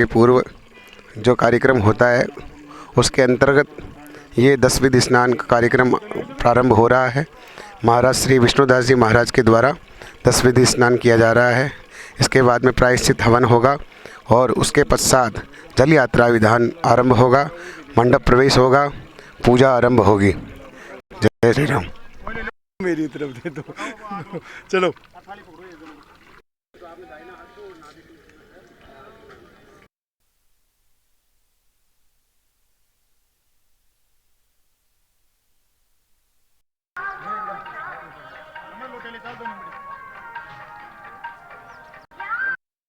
के पूर्व जो कार्यक्रम होता है उसके अंतर्गत ये 10 विधि स्नान का कार्यक्रम प्रारंभ हो रहा है। महाराज श्री विष्णुदास जी महाराज के द्वारा 10 विधि स्नान किया जा रहा है। इसके बाद में प्रायश्चित हवन होगा और उसके पश्चात जल यात्रा विधान आरंभ होगा, मंडप प्रवेश होगा, पूजा आरंभ होगी। जय श्री राम। मेरी तरफ दे दो। चलो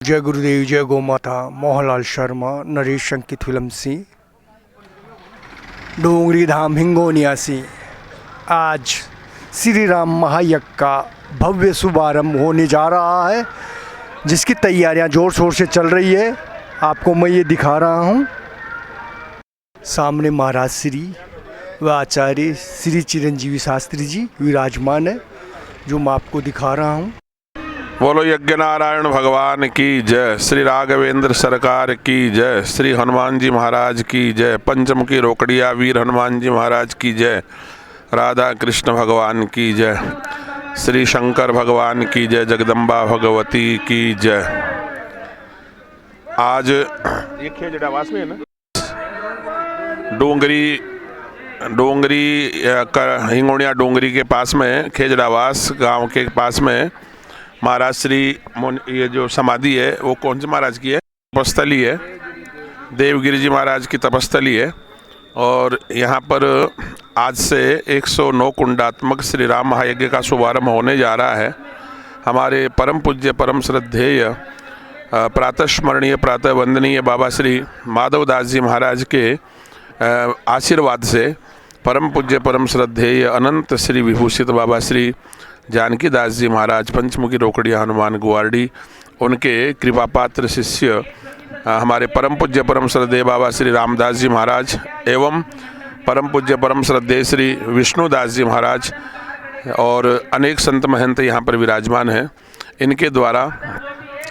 जय गुरुदेव, जय गौ माता। मोहनलाल शर्मा, नरेश अंकित फिल्म सिंह, डोंगरी धाम हिंगोनिया से आज श्री राम महायज्ञ का भव्य शुभारंभ होने जा रहा है, जिसकी तैयारियां जोर शोर से चल रही है। आपको मैं ये दिखा रहा हूँ। सामने महाराज श्री व आचार्य श्री चिरंजीवी शास्त्री जी विराजमान है, जो मैं आपको दिखा रहा हूँ। बोलो यज्ञ नारायण भगवान की जय, श्री राघवेंद्र सरकार की जय, श्री हनुमान जी महाराज की जय, पंचमुखी रोकड़िया वीर हनुमान जी महाराज की जय, राधा कृष्ण भगवान की जय, श्री शंकर भगवान की जय, जगदम्बा भगवती की जय। आज ये खेजड़ावास में है ना, डोंगरी हिंगोनिया डोंगरी के पास में, खेजड़ावास गांव के पास में महाराज श्री ये जो समाधि है वो कौन से महाराज की है? तपस्थली है, देवगिरी जी महाराज की तपस्थली है। और यहाँ पर आज से 109 कुंडात्मक श्री राम महायज्ञ का शुभारंभ होने जा रहा है। हमारे परम पूज्य परम श्रद्धेय प्रातः स्मरणीय प्रातः वंदनीय बाबा श्री माधवदास जी महाराज के आशीर्वाद से परम पूज्य परम श्रद्धेय अनंत श्री विभूषित बाबा श्री जानकी दास जी महाराज पंचमुखी रोकड़िया हनुमान गुवारडी, उनके कृपा पात्र शिष्य हमारे परम पूज्य परम श्रद्धेय बाबा श्री रामदास जी महाराज एवं परम पूज्य परम श्रद्धेय श्री विष्णुदास जी महाराज और अनेक संत महंत यहाँ पर विराजमान हैं। इनके द्वारा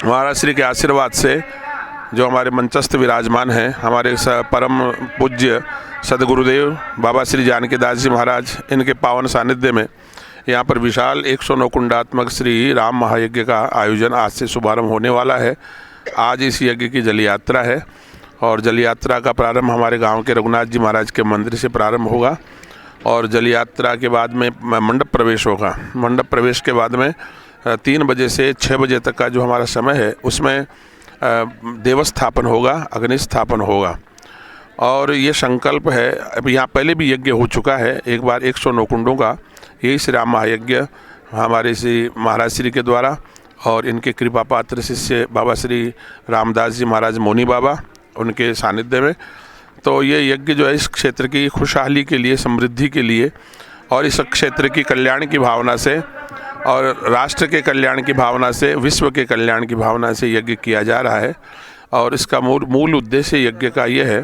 महाराज श्री के आशीर्वाद से जो हमारे मंचस्थ विराजमान हैं, हमारे परम पूज्य सदगुरुदेव बाबा श्री जानकी दास जी महाराज, इनके पावन सानिध्य में यहाँ पर विशाल 109 कुंडात्मक श्री राम महायज्ञ का आयोजन आज से शुभारंभ होने वाला है। आज इस यज्ञ की जल यात्रा है और जल यात्रा का प्रारंभ हमारे गांव के रघुनाथ जी महाराज के मंदिर से प्रारंभ होगा और जल यात्रा के बाद में मंडप प्रवेश होगा। मंडप प्रवेश के बाद में 3 बजे से 6 बजे तक का जो हमारा समय है उसमें देवस्थापन होगा, अग्निस्थापन होगा। और ये संकल्प है, अब यहाँ पहले भी यज्ञ हो चुका है एक बार 109 कुंडों का। यही श्री राम महायज्ञ हमारे श्री महाराज श्री के द्वारा और इनके कृपा पात्र शिष्य बाबा श्री रामदास जी महाराज मोनी बाबा, उनके सानिध्य में। तो ये यज्ञ जो है इस क्षेत्र की खुशहाली के लिए, समृद्धि के लिए और इस क्षेत्र की कल्याण की भावना से और राष्ट्र के कल्याण की भावना से, विश्व के कल्याण की भावना से यज्ञ किया जा रहा है। और इसका मूल उद्देश्य यज्ञ का ये है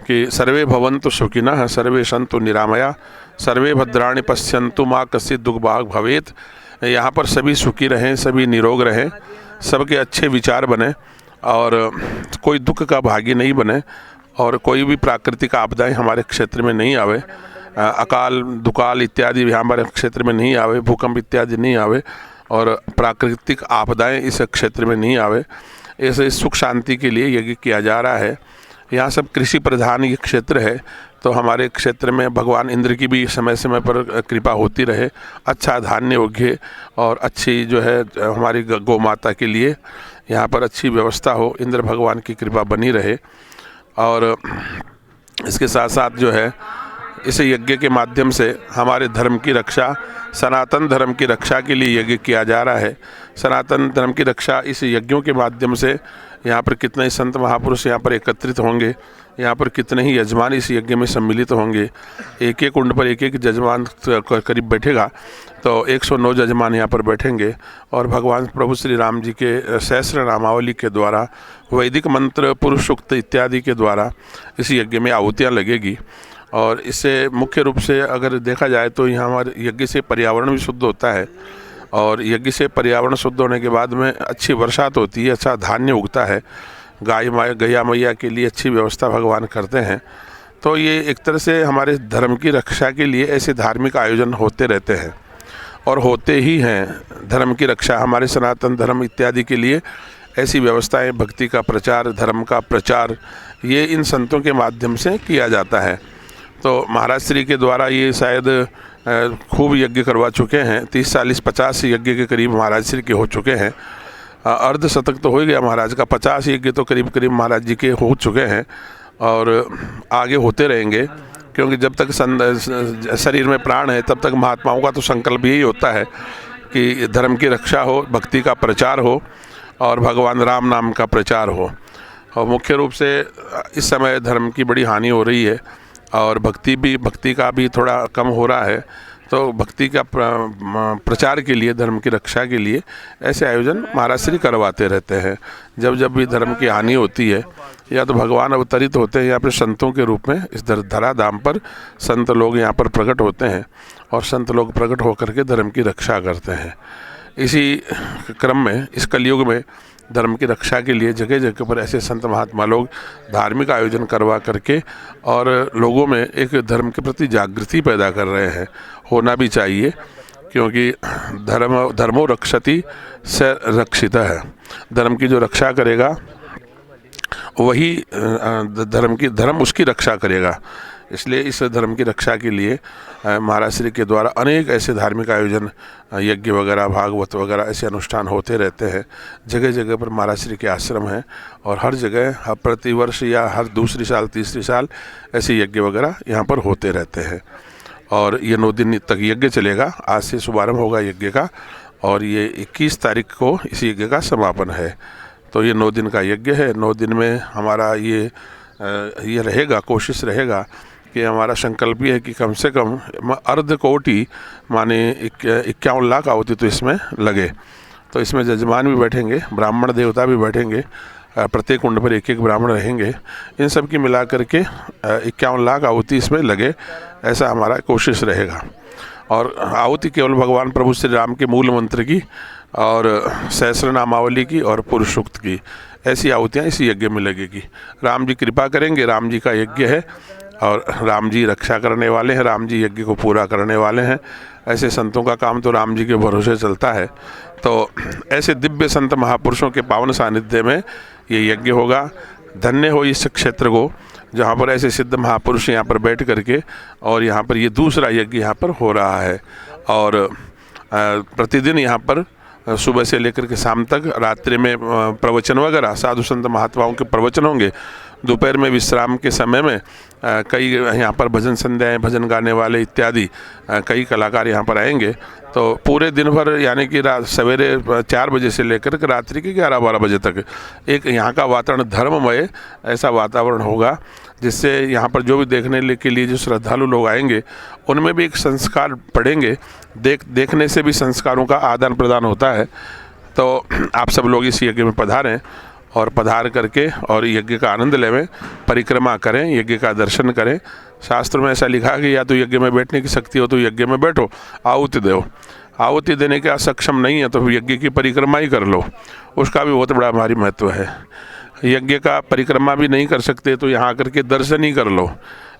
कि सर्वे भवन्तु सुखिनः, सर्वे सन्तु निरामया, सर्वे भद्राणि पश्यन्तु मा कश्चित् दुर्भाग् भवेत्। यहाँ पर सभी सुखी रहें, सभी निरोग रहें, सबके अच्छे विचार बने और कोई दुख का भागी नहीं बने और कोई भी प्राकृतिक आपदाएं हमारे क्षेत्र में नहीं आवे, अकाल दुकाल इत्यादि हमारे क्षेत्र में नहीं आवे, भूकंप इत्यादि नहीं आवे और प्राकृतिक आपदाएं इस क्षेत्र में नहीं आवे। ऐसे सुख शांति के लिए यज्ञ किया जा रहा है। यहाँ सब कृषि प्रधान ये क्षेत्र है, तो हमारे क्षेत्र में भगवान इंद्र की भी समय समय पर कृपा होती रहे, अच्छा धान्य उगे और अच्छी जो है हमारी गौ माता के लिए यहाँ पर अच्छी व्यवस्था हो, इंद्र भगवान की कृपा बनी रहे। और इसके साथ साथ जो है इस यज्ञ के माध्यम से हमारे धर्म की रक्षा, सनातन धर्म की रक्षा के लिए यज्ञ किया जा रहा है। सनातन धर्म की रक्षा इस यज्ञों के माध्यम से यहाँ पर कितने ही संत महापुरुष यहाँ पर एकत्रित होंगे, यहाँ पर कितने ही यजमान इस यज्ञ में सम्मिलित होंगे। एक एक कुंड पर एक एक यजमान करीब बैठेगा, तो 109 यजमान यहाँ पर बैठेंगे और भगवान प्रभु श्री राम जी के सहस्र नामावली के द्वारा, वैदिक मंत्र, पुरुष सूक्त इत्यादि के द्वारा इस यज्ञ में आहुतियाँ लगेगी। और इससे मुख्य रूप से अगर देखा जाए तो यहाँ हमारे यज्ञ से पर्यावरण भी शुद्ध होता है और यज्ञ से पर्यावरण शुद्ध होने के बाद में अच्छी बरसात होती है, अच्छा धान्य उगता है। गैया मैया के लिए अच्छी व्यवस्था भगवान करते हैं। तो ये एक तरह से हमारे धर्म की रक्षा के लिए ऐसे धार्मिक आयोजन होते रहते हैं और होते ही हैं। धर्म की रक्षा, हमारे सनातन धर्म इत्यादि के लिए ऐसी व्यवस्थाएं, भक्ति का प्रचार, धर्म का प्रचार, ये इन संतों के माध्यम से किया जाता है। तो महाराज श्री के द्वारा ये शायद खूब यज्ञ करवा चुके हैं। 30-40-50 यज्ञ के करीब महाराज श्री के हो चुके हैं। अर्ध शतक तो हो ही गया महाराज का, 50 यज्ञ तो करीब करीब महाराज जी के हो चुके हैं और आगे होते रहेंगे, क्योंकि जब तक शरीर में प्राण है तब तक महात्माओं का तो संकल्प यही होता है कि धर्म की रक्षा हो, भक्ति का प्रचार हो और भगवान राम नाम का प्रचार हो। और मुख्य रूप से इस समय धर्म की बड़ी हानि हो रही है और भक्ति का भी थोड़ा कम हो रहा है। तो भक्ति का प्रचार के लिए, धर्म की रक्षा के लिए ऐसे आयोजन महाराज श्री करवाते रहते हैं। जब जब भी धर्म की हानि होती है, या तो भगवान अवतरित होते हैं या फिर संतों के रूप में इस धराधाम पर संत लोग यहाँ पर प्रकट होते हैं और संत लोग प्रकट होकर के धर्म की रक्षा करते हैं। इसी क्रम में इस कलयुग में धर्म की रक्षा के लिए जगह जगह पर ऐसे संत महात्मा लोग धार्मिक आयोजन करवा करके और लोगों में एक धर्म के प्रति जागृति पैदा कर रहे हैं। होना भी चाहिए, क्योंकि धर्मो रक्षति स रक्षिता है। धर्म की जो रक्षा करेगा वही धर्म उसकी रक्षा करेगा। इसलिए इस धर्म की रक्षा के लिए महाराज श्री के द्वारा अनेक ऐसे धार्मिक आयोजन, यज्ञ वगैरह, भागवत वगैरह ऐसे अनुष्ठान होते रहते हैं। जगह जगह पर महाराज श्री के आश्रम हैं और हर जगह हर प्रतिवर्ष या हर दूसरी साल, तीसरी साल ऐसे यज्ञ वगैरह यहाँ पर होते रहते हैं। और ये 9 दिन तक यज्ञ चलेगा। आज से शुभारंभ होगा यज्ञ का और ये 21 तारीख को इस यज्ञ का समापन है। तो ये 9 दिन का यज्ञ है। 9 दिन में हमारा ये रहेगा, कोशिश रहेगा कि हमारा संकल्प ये है कि कम से कम अर्ध कोटि माने 51 लाख आहुति तो इसमें लगे। तो इसमें जजमान भी बैठेंगे, ब्राह्मण देवता भी बैठेंगे, प्रत्येक कुंड पर एक ब्राह्मण रहेंगे। इन सब की मिला करके 51 लाख आहुति इसमें लगे, ऐसा हमारा कोशिश रहेगा। और आहुति केवल भगवान प्रभु श्री राम के मूल मंत्र की और सहस्र नामावली की और पुरुष सूक्त की, ऐसी आहुतियाँ इसी यज्ञ में लगेगी। राम जी कृपा करेंगे, राम जी का यज्ञ है और राम जी रक्षा करने वाले हैं, राम जी यज्ञ को पूरा करने वाले हैं। ऐसे संतों का काम तो राम जी के भरोसे चलता है। तो ऐसे दिव्य संत महापुरुषों के पावन सानिध्य में ये यज्ञ होगा। धन्य हो इस क्षेत्र को जहाँ पर ऐसे सिद्ध महापुरुष यहाँ पर बैठ करके और यहाँ पर ये दूसरा यज्ञ यहाँ पर हो रहा है। और प्रतिदिन यहाँ पर सुबह से लेकर के शाम तक, रात्रि में प्रवचन वगैरह, साधु संत महात्माओं के प्रवचन होंगे। दोपहर में विश्राम के समय में कई यहाँ पर भजन संध्याएँ, भजन गाने वाले इत्यादि कई कलाकार यहाँ पर आएंगे। तो पूरे दिन भर यानी कि सवेरे 4 बजे से लेकर के रात्रि के 11-12 बजे तक एक यहाँ का वातावरण धर्ममय ऐसा वातावरण होगा, जिससे यहाँ पर जो भी देखने के लिए जो श्रद्धालु लोग आएंगे उनमें भी एक संस्कार पड़ेंगे। देखने से भी संस्कारों का आदान प्रदान होता है। तो आप सब लोग इस यज्ञ में पधारें और पधार करके और यज्ञ का आनंद लेवें, परिक्रमा करें, यज्ञ का दर्शन करें। शास्त्र में ऐसा लिखा है कि या तो यज्ञ में बैठने की शक्ति हो तो यज्ञ में बैठो, आहुति दो। आहुति देने के सक्षम नहीं है तो यज्ञ की परिक्रमा ही कर लो, उसका भी बहुत बड़ा भारी महत्व है। यज्ञ का परिक्रमा भी नहीं कर सकते तो यहाँ आकर के दर्शन ही कर लो।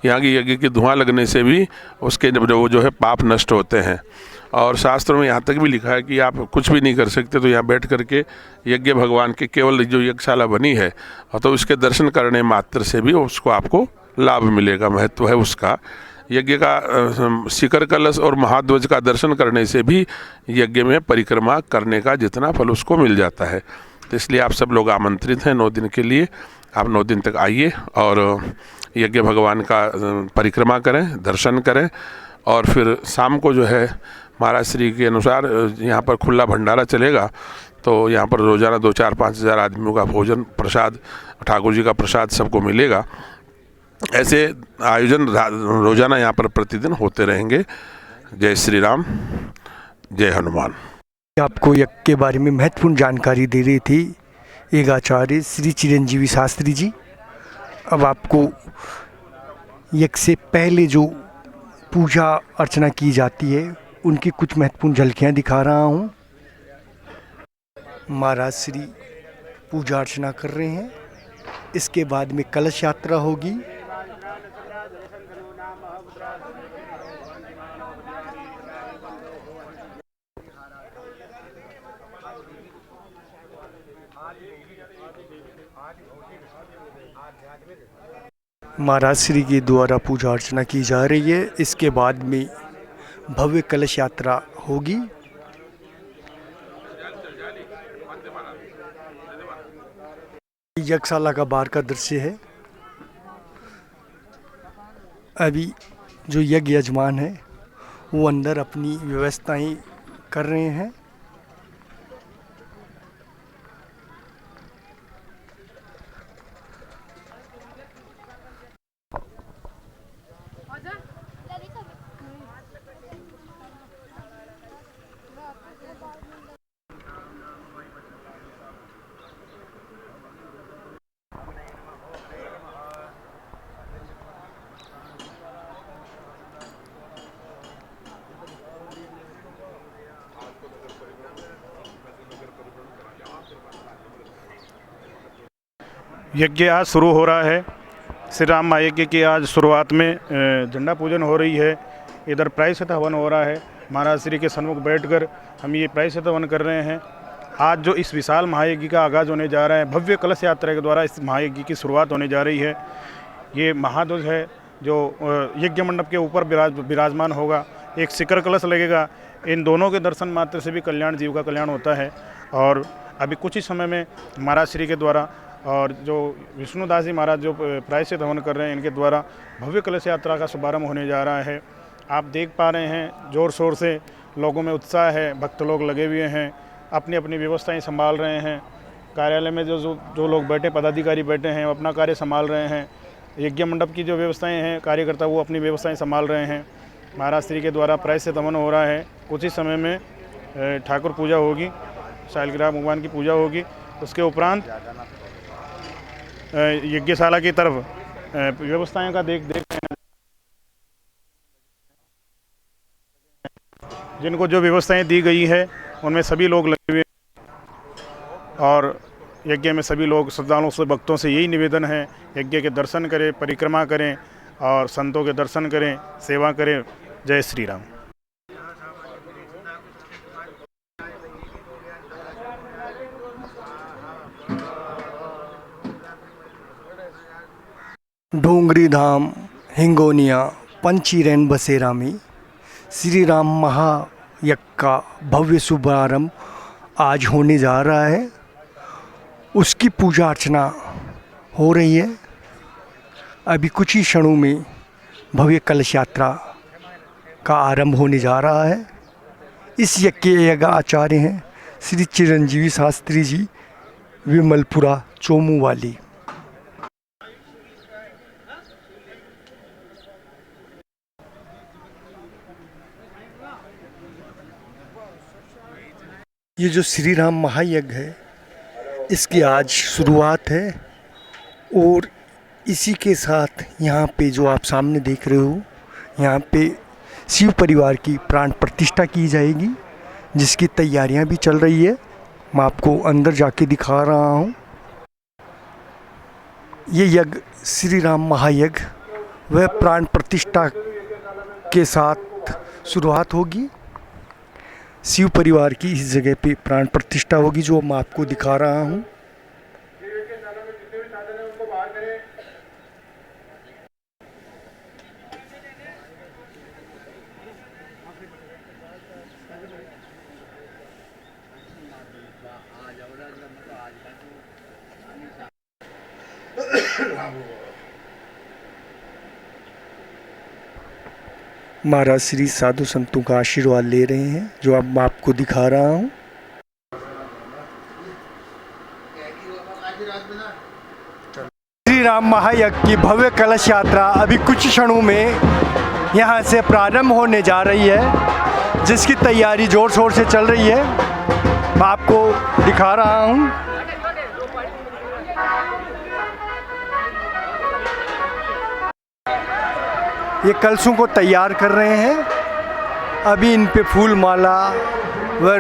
यहाँ की यज्ञ की धुआं लगने से भी उसके जो है पाप नष्ट होते हैं। और शास्त्रों में यहाँ तक भी लिखा है कि आप कुछ भी नहीं कर सकते तो यहाँ बैठ करके यज्ञ भगवान के केवल जो यज्ञशाला बनी है तो उसके दर्शन करने मात्र से भी उसको आपको लाभ मिलेगा, महत्व है उसका। यज्ञ का शिखर कलश और महाध्वज का दर्शन करने से भी यज्ञ में परिक्रमा करने का जितना फल उसको मिल जाता है। तो इसलिए आप सब लोग आमंत्रित हैं 9 दिन के लिए। आप 9 दिन तक आइए और यज्ञ भगवान का परिक्रमा करें, दर्शन करें। और फिर शाम को जो है महाराज श्री के अनुसार यहाँ पर खुला भंडारा चलेगा। तो यहाँ पर रोज़ाना 2-4-5 हज़ार आदमियों का भोजन, प्रसाद, ठाकुर जी का प्रसाद सबको मिलेगा। ऐसे आयोजन रोज़ाना यहाँ पर प्रतिदिन होते रहेंगे। जय श्री राम, जय हनुमान। आपको यज्ञ के बारे में महत्वपूर्ण जानकारी दे रही थी एक आचार्य श्री चिरंजीवी शास्त्री जी। अब आपको यज्ञ से पहले जो पूजा अर्चना की जाती है उनकी कुछ महत्वपूर्ण झलकियाँ दिखा रहा हूँ। महाराज श्री पूजा अर्चना कर रहे हैं इसके बाद में कलश यात्रा होगी। महाराज श्री के द्वारा पूजा अर्चना की जा रही है। इसके बाद में भव्य कलश यात्रा होगी। यज्ञशाला का बाहर का दृश्य है। अभी जो यज्ञ यजमान है वो अंदर अपनी व्यवस्थाएं कर रहे हैं। यज्ञ आज शुरू हो रहा है। श्री राम महायज्ञ की आज शुरुआत में झंडा पूजन हो रही है। इधर प्रायश्चित हवन हो रहा है। महाराज श्री के सन्मुख बैठकर हम ये प्रायश्चित हवन कर रहे हैं। आज जो इस विशाल महायज्ञ का आगाज़ होने जा रहा है, भव्य कलश यात्रा के द्वारा इस महायज्ञ की शुरुआत होने जा रही है। ये महाध्वज है जो यज्ञ मंडप के ऊपर विराजमान होगा। एक शिखर कलश लगेगा। इन दोनों के दर्शन मात्र से भी कल्याण, जीव का कल्याण होता है। और अभी कुछ ही समय में महाराज श्री के द्वारा और जो विष्णुदास जी महाराज जो प्रायश्चित हवन कर रहे हैं, इनके द्वारा भव्य कलश यात्रा का शुभारंभ होने जा रहा है। आप देख पा रहे हैं ज़ोर शोर से लोगों में उत्साह है। भक्त लोग लगे हुए हैं, अपनी अपनी व्यवस्थाएं संभाल रहे हैं। कार्यालय में जो लोग बैठे, पदाधिकारी बैठे हैं, वो अपना कार्य संभाल रहे हैं। यज्ञ मंडप की जो व्यवस्थाएं हैं, कार्यकर्ता वो अपनी व्यवस्थाएं संभाल रहे हैं। महाराज श्री के द्वारा प्रायश्चित हवन हो रहा है। कुछ ही समय में ठाकुर पूजा होगी, शालिग्राम भगवान की पूजा होगी। उसके उपरांत यज्ञशाला की तरफ व्यवस्थाएं का देख जिनको जो व्यवस्थाएं दी गई है उनमें सभी लोग लगे हुए हैं। और यज्ञ में सभी लोग श्रद्धालुओं से, भक्तों से यही निवेदन है, यज्ञ के दर्शन करें, परिक्रमा करें और संतों के दर्शन करें, सेवा करें। जय श्री राम। डोंगरी धाम हिंगोनिया पंचीरेन बसेरा में श्री राम महायज्ञ का भव्य शुभारंभ आज होने जा रहा है। उसकी पूजा अर्चना हो रही है। अभी कुछ ही क्षणों में भव्य कलश यात्रा का आरंभ होने जा रहा है। इस यज्ञ के यज्ञ आचार्य हैं श्री चिरंजीवी शास्त्री जी, विमलपुरा चोमू वाली। ये जो श्री राम महायज्ञ है, इसकी आज शुरुआत है। और इसी के साथ यहाँ पे जो आप सामने देख रहे हो, यहाँ पे शिव परिवार की प्राण प्रतिष्ठा की जाएगी, जिसकी तैयारियाँ भी चल रही है। मैं आपको अंदर जाके दिखा रहा हूँ। ये यज्ञ श्री राम महायज्ञ वह प्राण प्रतिष्ठा के साथ शुरुआत होगी। शिव परिवार की इस जगह पे प्राण प्रतिष्ठा होगी, जो मैं आपको दिखा रहा हूँ। महाराज श्री साधु संतों का आशीर्वाद ले रहे हैं, जो अब मैं आपको दिखा रहा हूँ। श्री राम महायज्ञ की भव्य कलश यात्रा अभी कुछ क्षणों में यहाँ से प्रारंभ होने जा रही है, जिसकी तैयारी जोर शोर से चल रही है। मैं आपको दिखा रहा हूँ। ये कलशों को तैयार कर रहे हैं। अभी इन पे फूल माला व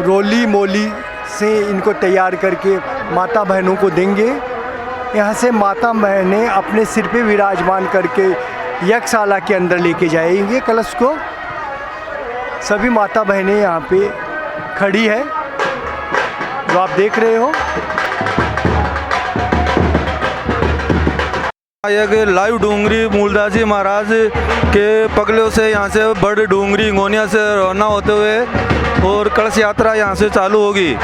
रोली मोली से इनको तैयार करके माता बहनों को देंगे। यहाँ से माता बहनें अपने सिर पे विराजमान करके यज्ञशाला के अंदर लेके जाएंगे कलश को। सभी माता बहनें यहाँ पे खड़ी है जो आप देख रहे हो। एक लाइव डोंगरी मूलदास जी महाराज के पगलों से यहाँ से बड़ डोंगरी हिंगोनिया से रवाना होते हुए और कलश यात्रा यहाँ से चालू होगी।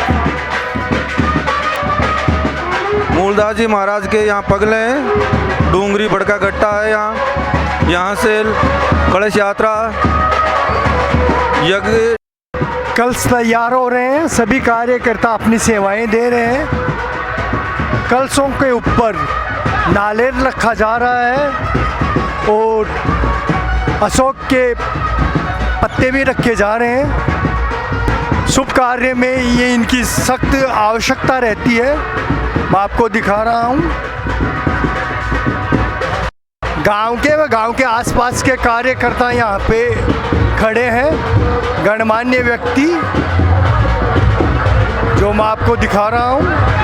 मूलदास जी महाराज के यहाँ पगले हैं, डोंगरी बड़का गट्टा है यहाँ से कलश यात्रा यज्ञ कलश तैयार हो रहे हैं, सभी कार्यकर्ता अपनी सेवाएं दे रहे हैं। कलशों के ऊपर नारियल रखा जा रहा है और अशोक के पत्ते भी रखे जा रहे हैं। शुभ कार्य में ये इनकी सख्त आवश्यकता रहती है। मैं आपको दिखा रहा हूँ गांव के आसपास के कार्यकर्ता यहाँ पे खड़े हैं, गणमान्य व्यक्ति जो मैं आपको दिखा रहा हूँ।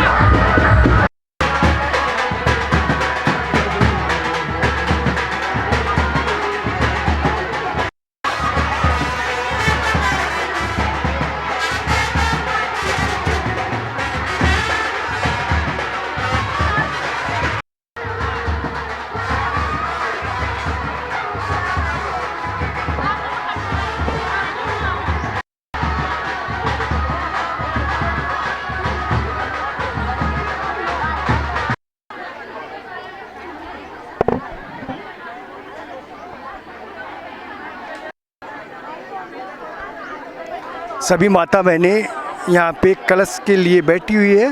सभी माता बहनें यहाँ पे कलश के लिए बैठी हुई है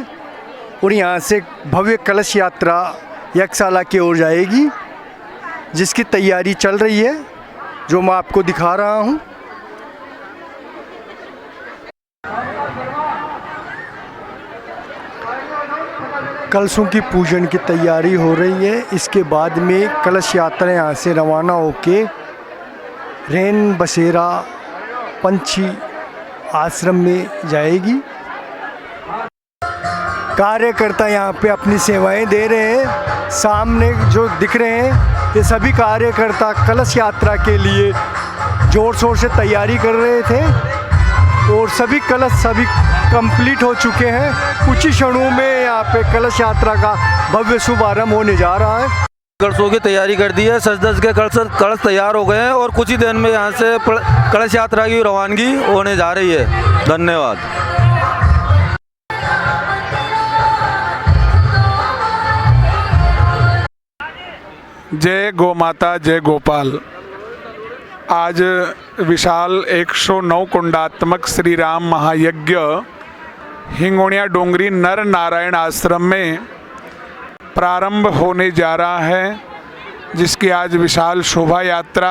और यहाँ से भव्य कलश यात्रा यज्ञशाला की ओर जाएगी, जिसकी तैयारी चल रही है जो मैं आपको दिखा रहा हूँ। कलशों की पूजन की तैयारी हो रही है। इसके बाद में कलश यात्रा यहाँ से रवाना होके रेन बसेरा पंछी आश्रम में जाएगी। कार्यकर्ता यहाँ पे अपनी सेवाएं दे रहे हैं। सामने जो दिख रहे हैं ये सभी कार्यकर्ता कलश यात्रा के लिए जोर शोर से तैयारी कर रहे थे और सभी कलश कंप्लीट हो चुके हैं। कुछ ही क्षणों में यहाँ पे कलश यात्रा का भव्य शुभारंभ होने जा रहा है। कलशों की तैयारी कर दी है, सज-धज के कलश तैयार हो गए हैं और कुछ ही दिन में यहाँ से कलश यात्रा की रवानगी होने जा रही है। धन्यवाद। जय गौ माता, जय गोपाल। आज विशाल 109 कुंडात्मक श्री राम महायज्ञ हिंगोनिया डोंगरी नर नारायण आश्रम में प्रारंभ होने जा रहा है, जिसकी आज विशाल शोभा यात्रा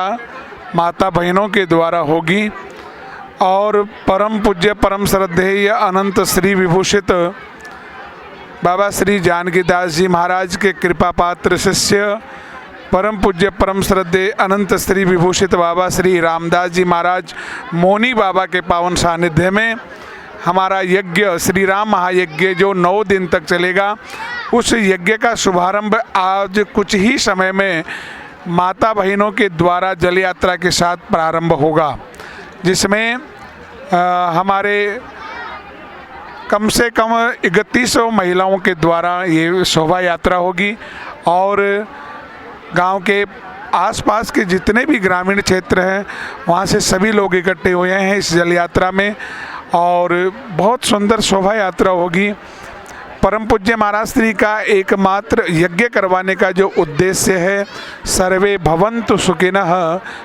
माता बहनों के द्वारा होगी और परम पूज्य परम श्रद्धेय अनंत श्री विभूषित बाबा श्री जानकीदास जी महाराज के कृपा पात्र शिष्य परम पूज्य परम श्रद्धेय अनंत श्री विभूषित बाबा श्री रामदास जी महाराज मौनी बाबा के पावन सानिध्य में हमारा यज्ञ श्री राम महायज्ञ जो 9 दिन तक चलेगा, उस यज्ञ का शुभारंभ आज कुछ ही समय में माता बहनों के द्वारा जल यात्रा के साथ प्रारंभ होगा, जिसमें हमारे कम से कम 3100 महिलाओं के द्वारा ये शोभा यात्रा होगी और गांव के आसपास के जितने भी ग्रामीण क्षेत्र हैं वहाँ से सभी लोग इकट्ठे हुए हैं इस जल यात्रा में और बहुत सुंदर शोभा यात्रा होगी। परम पूज्य महाराज श्री का एकमात्र यज्ञ करवाने का जो उद्देश्य है, सर्वे भवन्तु सुखिनः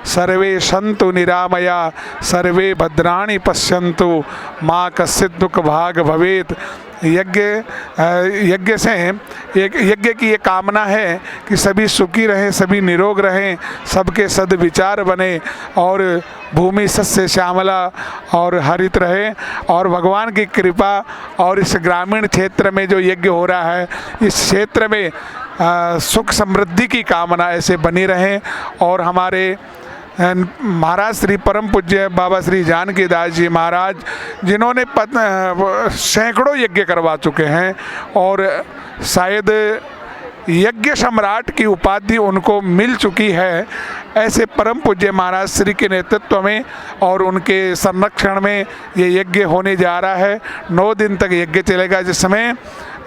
सर्वे सन्तु निरामया सर्वे भद्राणि पश्यन्तु माँ कश्चित् दुःख भाग भवेत्। यज्ञ से एक यज्ञ की ये कामना है कि सभी सुखी रहें, सभी निरोग रहें, सबके सद्विचार बने और भूमि सस्य श्यामला और हरित रहे और भगवान की कृपा और इस ग्रामीण क्षेत्र में जो यज्ञ हो रहा है इस क्षेत्र में सुख समृद्धि की कामना ऐसे बनी रहे और हमारे महाराज श्री परम पूज्य बाबा श्री जानकीदास जी महाराज जिन्होंने सैकड़ों यज्ञ करवा चुके हैं और शायद यज्ञ सम्राट की उपाधि उनको मिल चुकी है। ऐसे परम पूज्य महाराज श्री के नेतृत्व में और उनके संरक्षण में ये यज्ञ होने जा रहा है। 9 दिन तक यज्ञ चलेगा, जिसमें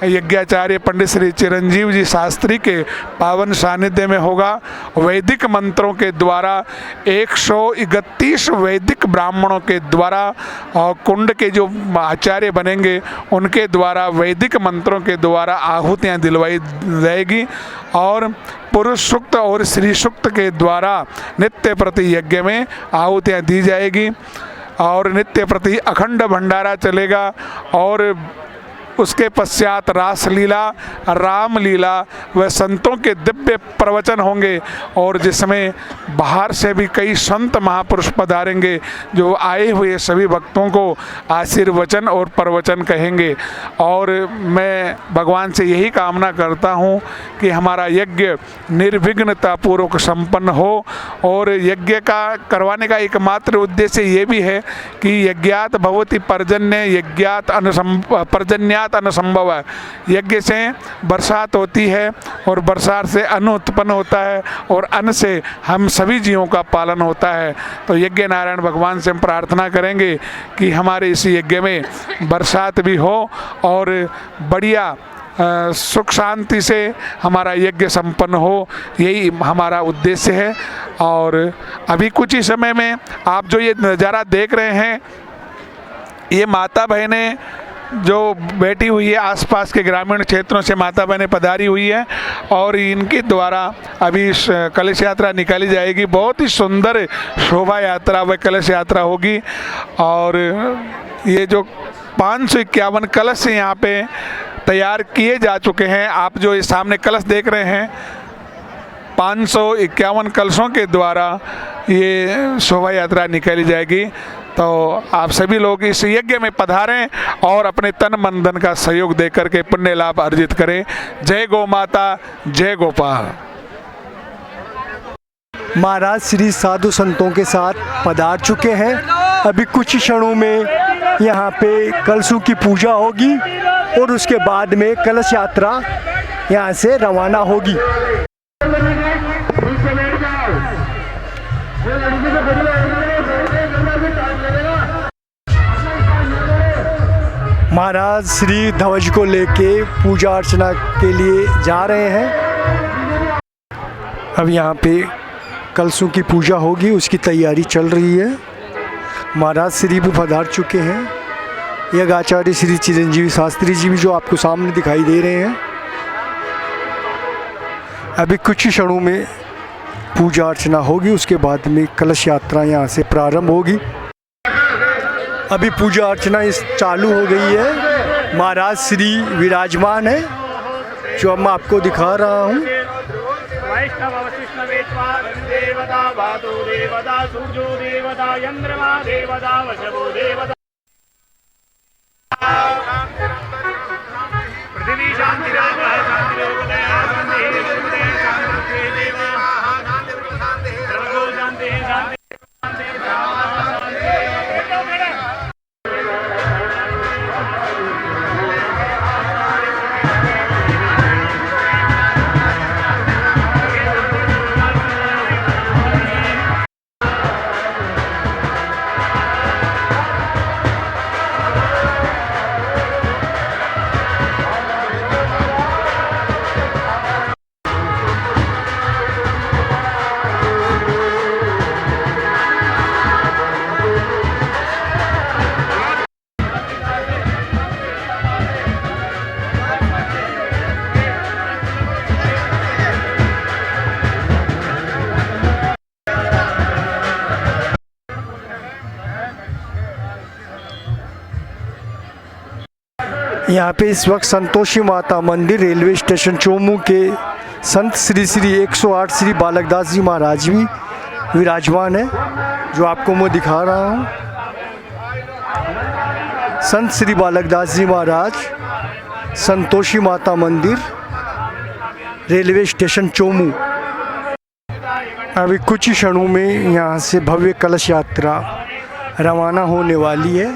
यज्ञाचार्य पंडित श्री चिरंजीव जी शास्त्री के पावन सानिध्य में होगा। वैदिक मंत्रों के द्वारा 131 वैदिक ब्राह्मणों के द्वारा और कुंड के जो आचार्य बनेंगे उनके द्वारा वैदिक मंत्रों के द्वारा आहुतियाँ दिलवाई जाएगी और पुरुष सूक्त और स्त्री सूक्त के द्वारा नित्य प्रति यज्ञ में आहुतियाँ दी जाएगी और नित्य प्रति अखंड भंडारा चलेगा। और उसके पश्चात रासलीला, रामलीला व संतों के दिव्य प्रवचन होंगे और जिसमें बाहर से भी कई संत महापुरुष पधारेंगे जो आए हुए सभी भक्तों को आशीर्वचन और प्रवचन कहेंगे। और मैं भगवान से यही कामना करता हूँ कि हमारा यज्ञ निर्विघ्नतापूर्वक संपन्न हो। और यज्ञ का करवाने का एकमात्र उद्देश्य ये भी है कि यज्ञात भवति पर्जन्य, यज्ञात पर्जन्यात अनुसंभव है। यज्ञ से बरसात होती है और बरसात से अन्न उत्पन्न होता है और अन्न से हम सभी जीवों का पालन होता है। तो यज्ञ नारायण भगवान से हम प्रार्थना करेंगे कि हमारे इस यज्ञ में बरसात भी हो और बढ़िया सुख शांति से हमारा यज्ञ संपन्न हो, यही हमारा उद्देश्य है। और अभी कुछ ही समय में आप जो ये नज़ारा देख रहे हैं, ये माता बहनें जो बैठी हुई है, आसपास के ग्रामीण क्षेत्रों से माता बहनें पधारी हुई है और इनके द्वारा अभी कलश यात्रा निकाली जाएगी। बहुत ही सुंदर शोभा यात्रा व कलश यात्रा होगी। और ये जो 551 कलश यहाँ पे तैयार किए जा चुके हैं, आप जो ये सामने कलश देख रहे हैं, 551 कलशों के द्वारा ये शोभा यात्रा निकाली जाएगी। तो आप सभी लोग इस यज्ञ में पधारें और अपने तन मन धन का सहयोग देकर के पुण्य लाभ अर्जित करें। जय गौ माता, जय गोपाल। महाराज श्री साधु संतों के साथ पधार चुके हैं। अभी कुछ ही क्षणों में यहाँ पे कलशों की पूजा होगी और उसके बाद में कलश यात्रा यहाँ से रवाना होगी। महाराज श्री ध्वज को लेके पूजा अर्चना के लिए जा रहे हैं। अब यहाँ पे कलशों की पूजा होगी, उसकी तैयारी चल रही है। महाराज श्री भी पधार चुके हैं। यज्ञ आचार्य श्री चिरंजीवी शास्त्री जी भी जो आपको सामने दिखाई दे रहे हैं। अभी कुछ ही क्षणों में पूजा अर्चना होगी, उसके बाद में कलश यात्रा यहाँ से प्रारंभ होगी। अभी पूजा अर्चना चालू हो गई है। महाराज श्री विराजमान है, जो अब मैं आपको दिखा रहा हूँ। यहाँ पे इस वक्त संतोषी माता मंदिर रेलवे स्टेशन चोमू के संत श्री श्री 108 श्री बालकदास जी महाराज भी विराजमान है, जो आपको मैं दिखा रहा हूँ। संत श्री बालकदास जी महाराज, संतोषी माता मंदिर, रेलवे स्टेशन चोमू। अभी कुछ ही क्षणों में यहाँ से भव्य कलश यात्रा रवाना होने वाली है।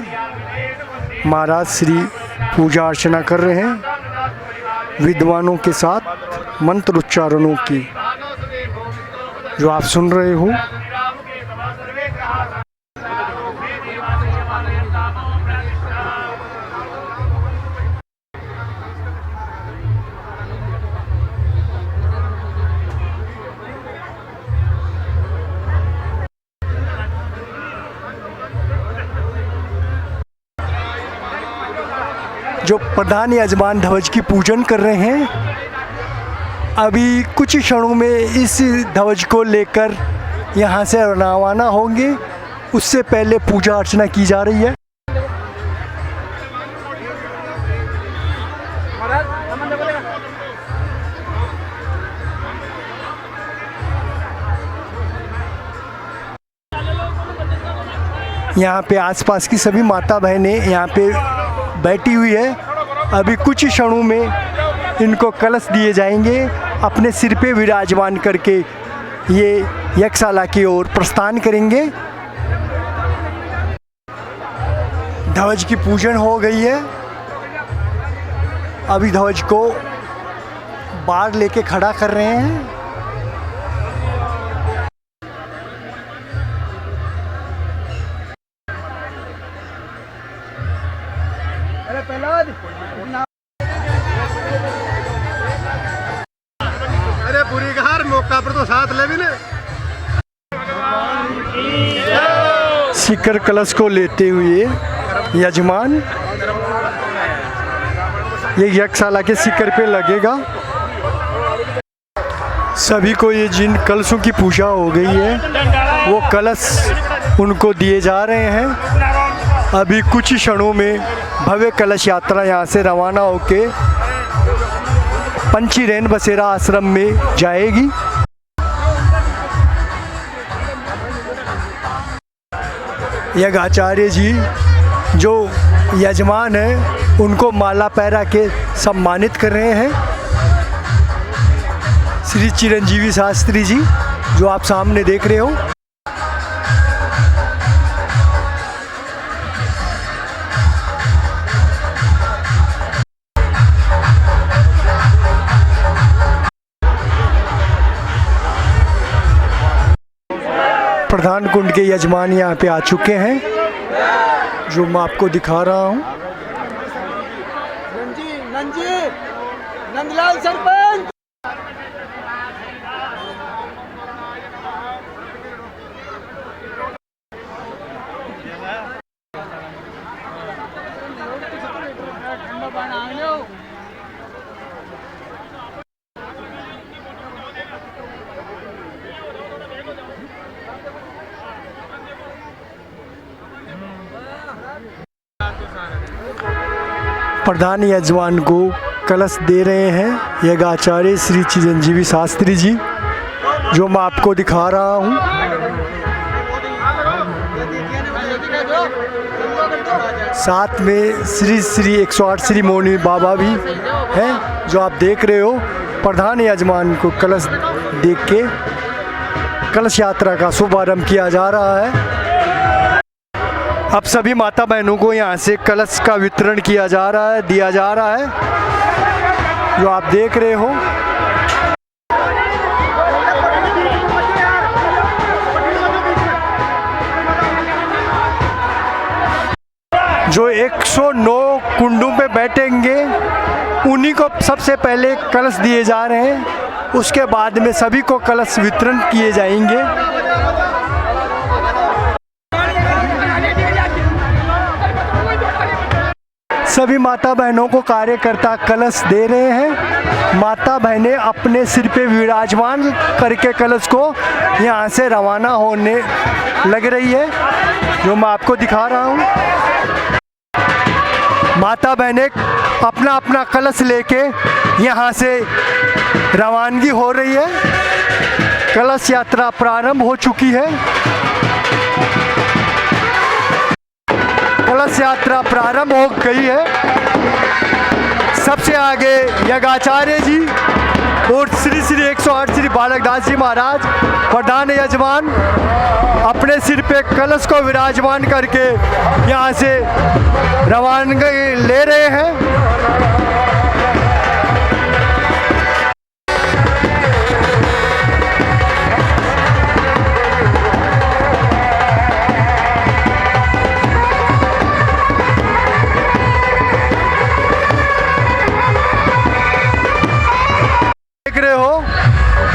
महाराज श्री पूजा अर्चना कर रहे हैं विद्वानों के साथ। मंत्र उच्चारणों की जो आप सुन रहे हो। जो प्रधान यजमान ध्वज की पूजन कर रहे हैं, अभी कुछ क्षणों में इस ध्वज को लेकर यहाँ से रवाना होंगे। उससे पहले पूजा अर्चना की जा रही है। यहाँ पे आसपास की सभी माता बहनें यहाँ पे बैठी हुई है। अभी कुछ क्षणों में इनको कलश दिए जाएंगे। अपने सिर पे विराजमान करके ये यज्ञशाला की ओर प्रस्थान करेंगे। ध्वज की पूजन हो गई है। अभी ध्वज को बाहर लेके खड़ा कर रहे हैं। अरे पूरी घर मौका पर तो साथ ले भी ने। शिखर कलश को लेते हुए यजमान ये यज्ञशाला के शिखर पे लगेगा। सभी को ये जिन कलशों की पूजा हो गई है वो कलश उनको दिए जा रहे हैं। अभी कुछ क्षणों में भव्य कलश यात्रा यहाँ से रवाना होके पंची रेन बसेरा आश्रम में जाएगी। यज्ञाचार्य जी जो यजमान हैं उनको माला पहरा के सम्मानित कर रहे हैं। श्री चिरंजीवी शास्त्री जी जो आप सामने देख रहे हो। प्रधान कुंड के यजमान यहाँ पे आ चुके हैं जो मैं आपको दिखा रहा हूँ। नंदलाल सरपंच प्रधान यजमान को कलश दे रहे हैं यज्ञाचार्य श्री चिरंजीवी शास्त्री जी जो मैं आपको दिखा रहा हूँ। साथ में श्री श्री 108 श्री मौनी बाबा भी हैं जो आप देख रहे हो। प्रधान यजमान को कलश देख के कलश यात्रा का शुभारंभ किया जा रहा है। अब सभी माता बहनों को यहाँ से कलश का वितरण किया जा रहा है, दिया जा रहा है जो आप देख रहे हो। जो 109 कुंडों पे बैठेंगे उन्हीं को सबसे पहले कलश दिए जा रहे हैं। उसके बाद में सभी को कलश वितरण किए जाएंगे। सभी माता बहनों को कार्यकर्ता कलश दे रहे हैं। माता बहनें अपने सिर पे विराजमान करके कलश को यहाँ से रवाना होने लग रही है जो मैं आपको दिखा रहा हूँ। माता बहनें अपना अपना कलश लेके यहाँ से रवानगी हो रही है। कलश यात्रा प्रारंभ हो चुकी है। कलश यात्रा प्रारंभ हो गई है। सबसे आगे यज्ञाचार्य जी और श्री श्री 108 श्री बालकदास जी महाराज प्रधान यजमान अपने सिर पे कलश को विराजमान करके यहाँ से रवानगी ले रहे हैं।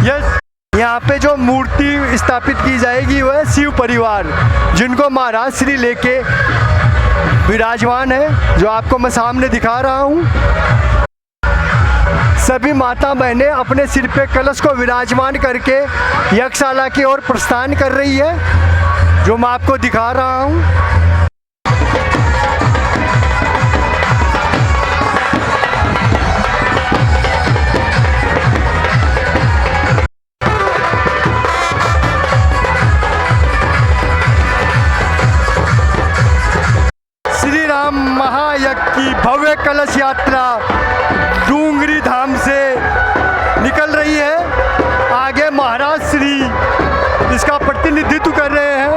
यस, यहाँ पे जो मूर्ति स्थापित की जाएगी वह शिव परिवार, जिनको महाराज श्री लेके विराजमान है, जो आपको मैं सामने दिखा रहा हूँ। सभी माता बहनें अपने सिर पे कलश को विराजमान करके यज्ञशाला की ओर प्रस्थान कर रही है, जो मैं आपको दिखा रहा हूँ। श्री राम महायज्ञ की भव्य कलश यात्रा डूंगरी धाम से निकल रही है। आगे महाराज श्री इसका प्रतिनिधित्व कर रहे हैं।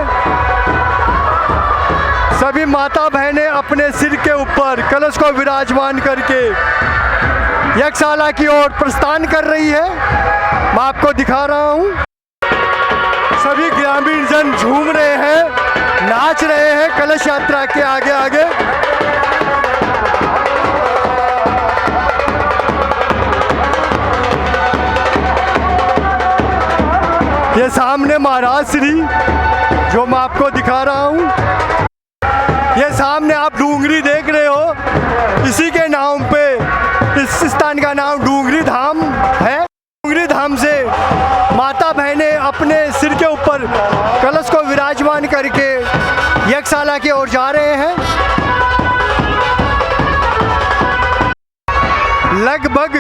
सभी माता बहनें अपने सिर के ऊपर कलश को विराजमान करके यज्ञशाला की ओर प्रस्थान कर रही है। मैं आपको दिखा रहा हूँ। सभी ग्रामीण जन झूम रहे हैं, नाच रहे हैं कलश यात्रा के आगे आगे। ये सामने महाराज श्री जो मैं आपको दिखा रहा हूँ, ये सामने आप डूंगरी देख रहे हो, इसी के नाम पे इस स्थान का नाम डूंगरी धाम है। डूंगरी धाम से माता बहनें अपने सिर के ऊपर कलश को विराजमान करके यज्ञशाला की ओर जा रहे हैं। लगभग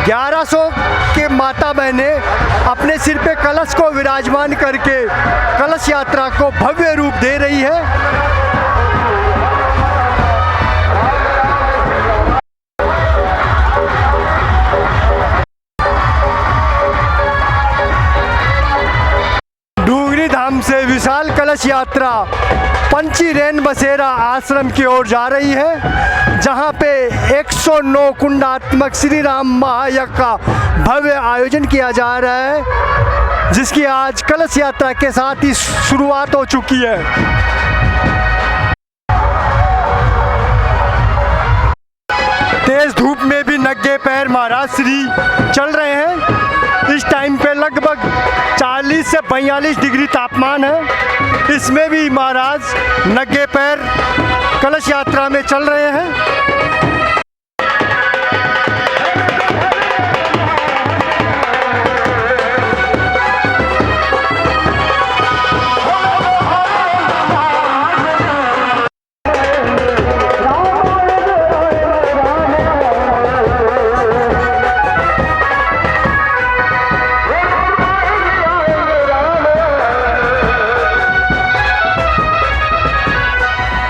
1100 के माता बहनें अपने सिर पे कलश को विराजमान करके कलश यात्रा को भव्य रूप दे रही है। डूंगरी धाम से विशाल कलश यात्रा पंची रेन बसेरा आश्रम की ओर जा रही है, जहां पे 109 कुंडात्मक श्री राम महायज्ञ का भव्य आयोजन किया जा रहा है, जिसकी आज कलश यात्रा के साथ ही शुरुआत हो चुकी है। तेज धूप में भी नंगे पैर महाराज श्री चल रहे हैं। इस टाइम पे लगभग 40 से 42 डिग्री तापमान है। इसमें भी महाराज नंगे पैर कलश यात्रा में चल रहे हैं।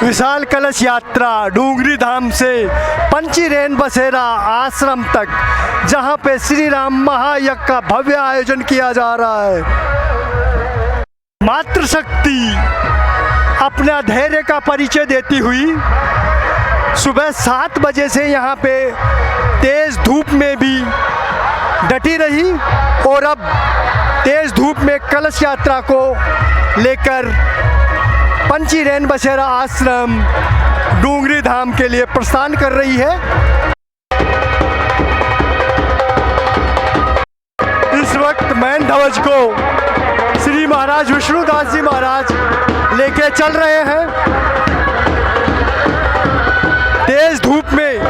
विशाल कलश यात्रा डूंगरी धाम से पंची रेन बसेरा आश्रम तक, जहां पे श्री राम महायज्ञ का भव्य आयोजन किया जा रहा है। मातृशक्ति अपना धैर्य का परिचय देती हुई सुबह 7 बजे से यहाँ पे तेज धूप में भी डटी रही और अब तेज धूप में कलश यात्रा को लेकर पंची रेन बसेरा आश्रम डूंगरी धाम के लिए प्रस्थान कर रही है। इस वक्त मैन ध्वज को श्री महाराज विष्णुदास जी महाराज लेके चल रहे हैं। तेज धूप में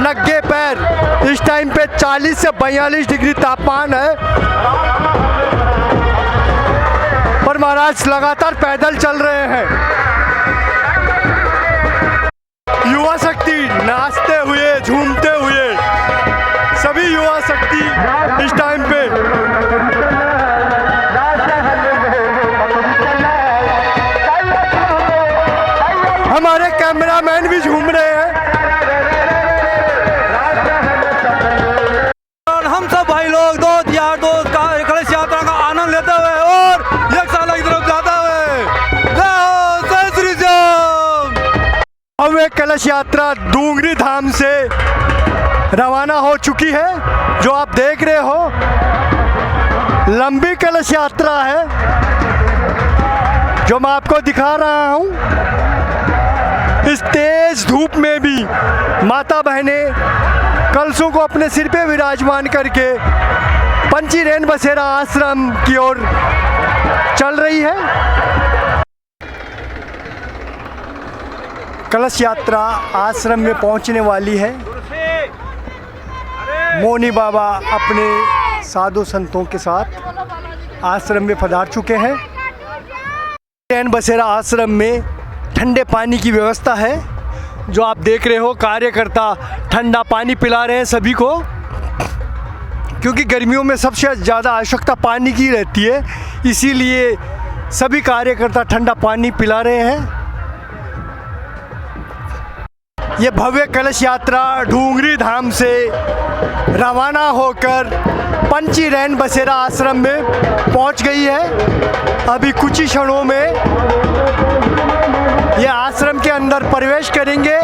नंगे पैर इस टाइम पे 40 से 42 डिग्री तापमान है, पर महाराज लगातार पैदल चल रहे हैं। युवा शक्ति नाचते हुए झूमते हुए, सभी युवा शक्ति इस टाइम पे हमारे कैमरामैन भी झूम रहे हैं। हम सब भाई लोग दोस्त यार दोस्त कलश यात्रा का आनंद लेते हुए और यज्ञशाला की तरफ जाते हुए जय श्री राम। भव्य कलश यात्रा डूंगरी धाम से रवाना हो चुकी है। जो आप देख रहे हो लंबी कलश यात्रा है, जो मैं आपको दिखा रहा हूँ। इस तेज धूप में भी माता बहनें कलशों को अपने सिर पे विराजमान करके पंची रेन बसेरा आश्रम की ओर चल रही है। कलश यात्रा आश्रम में पहुंचने वाली है। मौनी बाबा अपने साधु संतों के साथ आश्रम में पधार चुके हैं। रेन बसेरा आश्रम में ठंडे पानी की व्यवस्था है। जो आप देख रहे हो, कार्यकर्ता ठंडा पानी पिला रहे हैं सभी को, क्योंकि गर्मियों में सबसे ज़्यादा आवश्यकता पानी की रहती है, इसीलिए सभी कार्यकर्ता ठंडा पानी पिला रहे हैं। ये भव्य कलश यात्रा ढूंगरी धाम से रवाना होकर पंची रेन बसेरा आश्रम में पहुंच गई है। अभी कुछ ही क्षणों में ये आश्रम के अंदर प्रवेश करेंगे।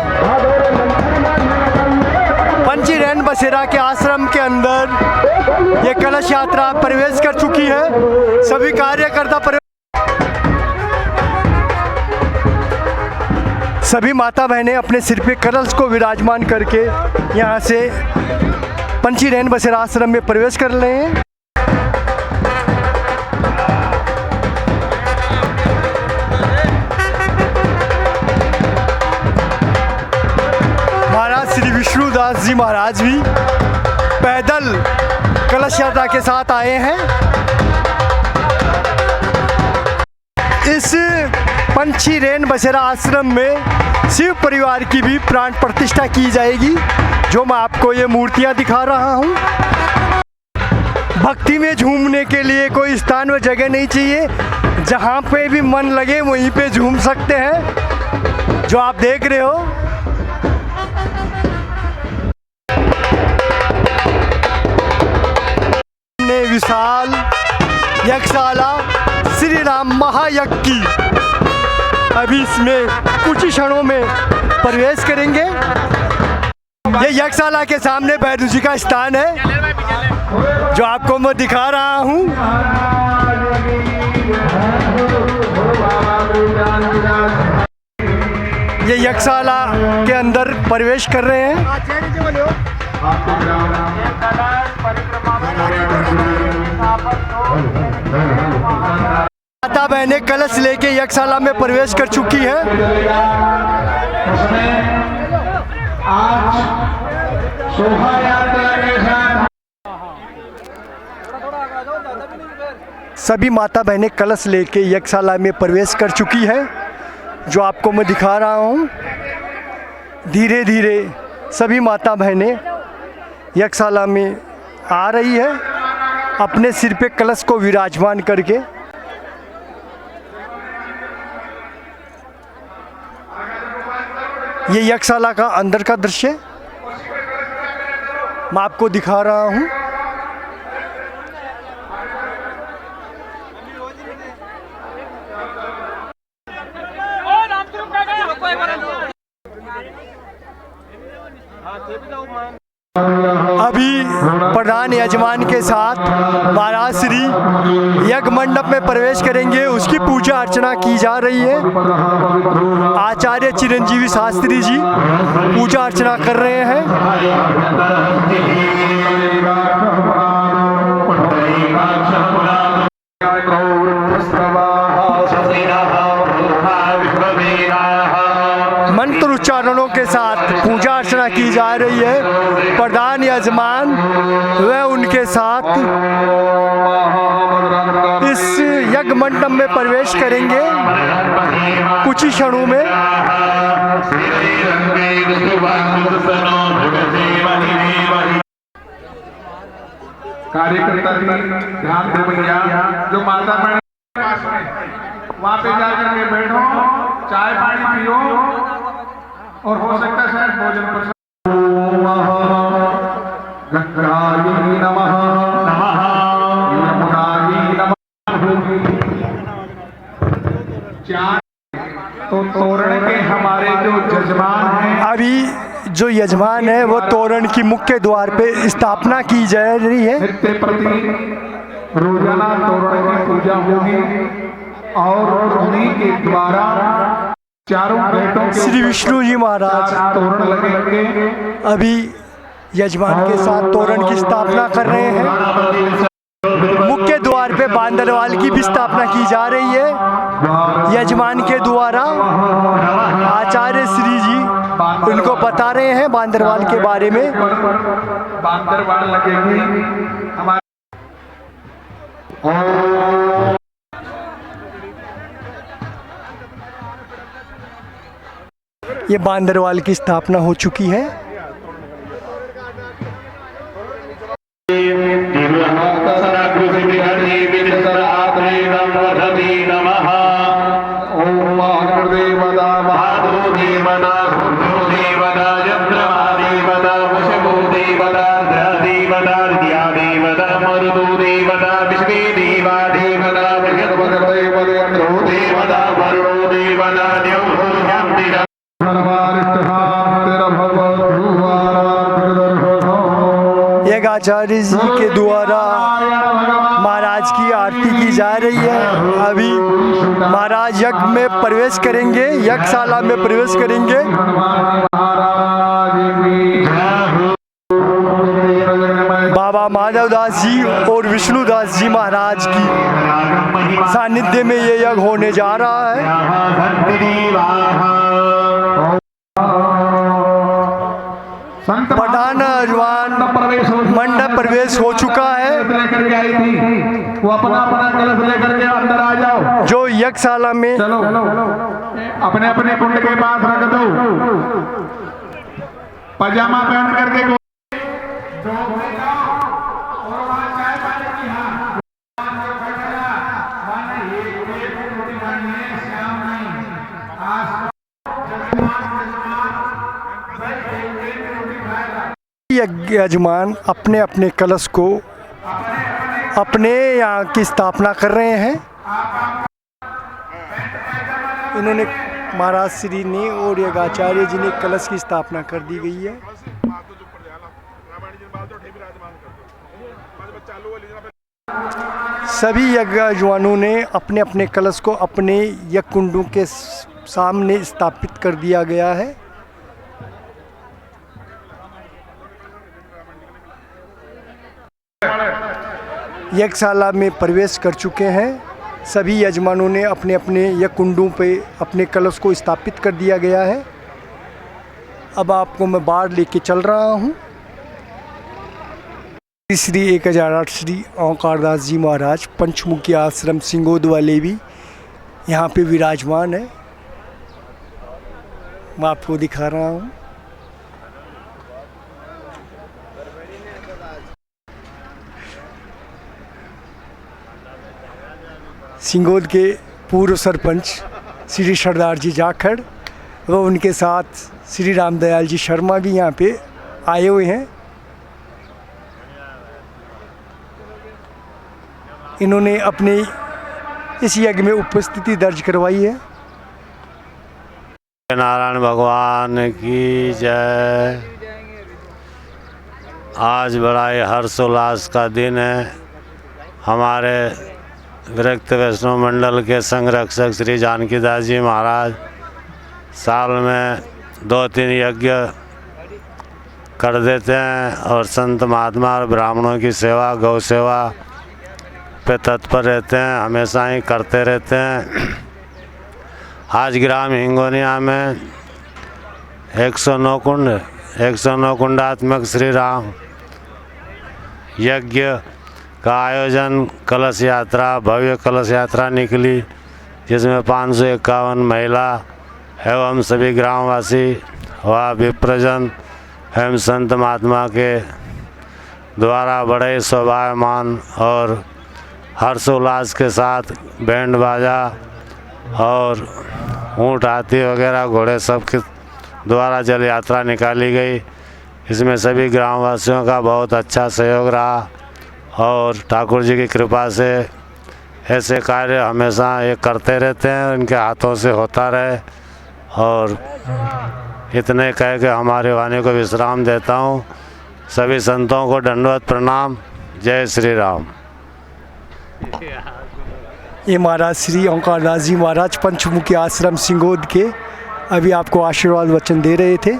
पंची रेन बसेरा के आश्रम के अंदर ये कलश यात्रा प्रवेश कर चुकी है। सभी कार्यकर्ता सभी माता बहनें अपने सिर पे कलश को विराजमान करके यहाँ से पंची रेन बसेरा आश्रम में प्रवेश कर रहे हैं। महाराज श्री विष्णुदास जी महाराज भी पैदल कलश यात्रा के साथ आए हैं। इस पंची रेन बसेरा आश्रम में शिव परिवार की भी प्राण प्रतिष्ठा की जाएगी, जो मैं आपको ये मूर्तियां दिखा रहा हूँ। भक्ति में झूमने के लिए कोई स्थान व जगह नहीं चाहिए, जहाँ पे भी मन लगे वहीं पे झूम सकते हैं। जो आप देख रहे हो, विशाल यज्ञशाला श्री राम महायज्ञ की अभी इसमें कुछ ही क्षणों में प्रवेश करेंगे। ये यज्ञशाला के सामने भैरू जी का स्थान है, जो आपको मैं दिखा रहा हूँ। ये यज्ञशाला के अंदर प्रवेश कर रहे हैं। माता बहनें कलश लेके यज्ञशाला में प्रवेश कर चुकी है। सभी माता बहनें कलश लेके यज्ञशाला में प्रवेश कर चुकी है, जो आपको मैं दिखा रहा हूँ। धीरे धीरे सभी माता बहनें यज्ञशाला में आ रही है, अपने सिर पे कलश को विराजमान करके। ये यज्ञशाला का अंदर का दृश्य मैं आपको दिखा रहा हूँ। अभी प्रधान यजमान के साथ महाराज श्री यज्ञ मंडप में प्रवेश करेंगे। उसकी पूजा अर्चना की जा रही है। आचार्य चिरंजीवी शास्त्री जी पूजा अर्चना कर रहे हैं। मंत्र उच्चारणों के साथ पूजा अर्चना की जा रही है। प्रधान यजमान व उनके साथ इस यज्ञ मंडप में प्रवेश करेंगे कुछ ही क्षणों में। कार्यकर्ता भी ध्यान दे भैया, जो माता बहन पास में वहाँ पे जाकर के बैठो, चाय पानी पियो और हो सकता है शायद भोजन कर। गंगायै नमः यमुनायै नमः। तो तोरण के हमारे जो जजमान हैं, अभी जो यजमान है वो तोरण की मुख्य द्वार पे स्थापना की जा रही है। नित्य प्रति रोजाना तोरण की पूजा होगी और उन्हीं के द्वारा चारों बेटों के श्री विष्णु जी महाराज तोरण लगेंगे। अभी यजमान के साथ तोरण की स्थापना कर रहे हैं। द्वार पे बांदरवाल की भी स्थापना की जा रही है यजमान के द्वारा। आचार्य श्री जी उनको बता रहे हैं बांदरवाल के बारे में। बांदरवाल लगेगी हमारे ये बांदरवाल की स्थापना हो चुकी है। एक आचार्य जी के द्वारा महाराज की आरती की जा रही है। अभी महाराज यज्ञ में प्रवेश करेंगे, यज्ञशाला में प्रवेश करेंगे। बाबा माधवदास जी और विष्णुदास जी महाराज की सानिध्य में ये यज्ञ होने जा रहा है। प्रधान अजवान मंडप प्रवेश हो चुका है। वो अपना अपना कलश लेकर के अंदर आ जाओ। जो यज्ञशाला में चलो अपने अपने कुंड के पास रख दो। पजामा पहन करके यजमान अपने अपने कलश को अपने यहाँ की स्थापना कर रहे हैं। इन्होंने महाराज श्री ने और एक आचार्य जी ने कलश की स्थापना कर दी गई है। सभी यज्ञवानों ने अपने अपने कलश को अपने यज्ञ कुंडों के सामने स्थापित कर दिया गया है। यज्ञशाला में प्रवेश कर चुके हैं। सभी यजमानों ने अपने अपने यज्ञ कुंडों पे अपने कलश को स्थापित कर दिया गया है। अब आपको मैं बाहर लेके चल रहा हूँ। श्री 1008 श्री ओंकारदास जी महाराज पंचमुखी आश्रम सिंगोद वाले भी यहाँ पे विराजमान है। मैं आपको दिखा रहा हूँ। सिंगोद के पूर्व सरपंच श्री सरदार जी जाखड़ व उनके साथ श्री रामदयाल जी शर्मा भी यहाँ पे आए हुए हैं। इन्होंने अपने इस यज्ञ में उपस्थिति दर्ज करवाई है। नारायण भगवान की जय। आज बड़ा ही हर्षोल्लास का दिन है। हमारे विरक्त वैष्णव मंडल के संरक्षक श्री जानकीदास जी महाराज साल में 2-3 यज्ञ कर देते हैं और संत महात्मा और ब्राह्मणों की सेवा गौ सेवा पे तत्पर रहते हैं, हमेशा ही करते रहते हैं। आज ग्राम हिंगोनिया में 109 कुंडात्मक श्री राम यज्ञ का आयोजन, कलश यात्रा, भव्य कलश यात्रा निकली, जिसमें 551 महिला एवं सभी ग्रामवासी व विप्रजन एवं संत महात्मा के द्वारा बड़े शोभायमान और हर्षोल्लास के साथ बैंड बाजा और ऊँट हाथी वगैरह घोड़े सब के द्वारा जल यात्रा निकाली गई। इसमें सभी ग्रामवासियों का बहुत अच्छा सहयोग रहा और ठाकुर जी की कृपा से ऐसे कार्य हमेशा ये करते रहते हैं, इनके हाथों से होता रहे। और इतने कह के हमारे वाणी को विश्राम देता हूँ। सभी संतों को दंडवत प्रणाम। जय श्री राम। ये महाराज श्री ओंकारदास जी महाराज पंचमुखी आश्रम सिंगोद के अभी आपको आशीर्वाद वचन दे रहे थे।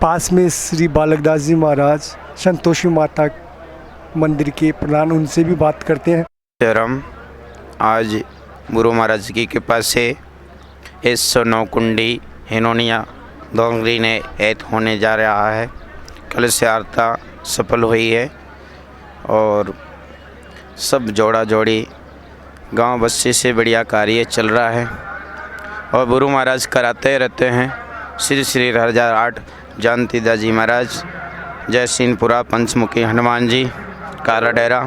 पास में श्री बालकदास जी महाराज संतोषी माता मंदिर के प्रधान, उनसे भी बात करते हैं। हम आज गुरु महाराज की कृपा से 109 कुंडी हिनोनिया डोंगरी ने ऐत होने जा रहा है। कलश यात्रा सफल हुई है और सब जोड़ा जोड़ी गांव बस्ती से बढ़िया कार्य चल रहा है और गुरु महाराज कराते रहते हैं। श्री श्री 1008 जानती दाजी महाराज, जयसिंहपुरा, पंचमुखी हनुमान जी, काला डेरा,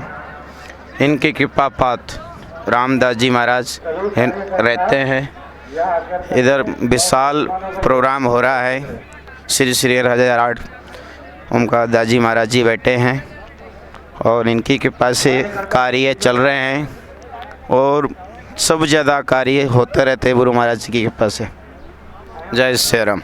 इनकी कृपा पात्र रामदास जी महाराज रहते हैं। इधर विशाल प्रोग्राम हो रहा है। श्री श्री 1008 उनका दाजी महाराज जी बैठे हैं और इनकी कृपा से कार्य चल रहे हैं और सब ज़्यादा कार्य होते रहते हैं गुरु महाराज की कृपा से। जय श्री राम।